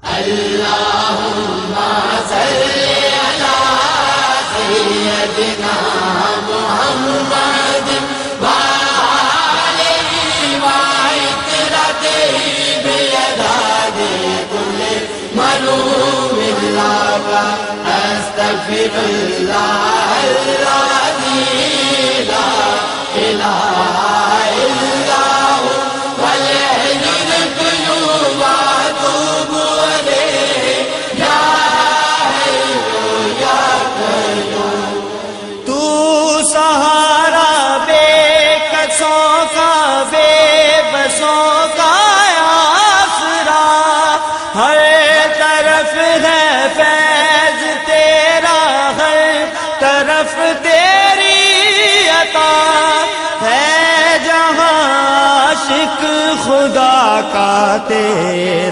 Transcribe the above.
اللہم صلی علی سیدنا محمد وآلہ وعطرتہ بعدد کل معلوم لک استغفر اللہ الذی لا الہ الا هو والحی القیوم واتوب الیہ یا حی یا قیوم۔ تو سہارا بے کسوں کا، بے بسوں کا آسرا، ہر طرف ہے فیض تیرا، ہر طرف تیری عطا ہے، جہاں عاشق خدا کا تیرا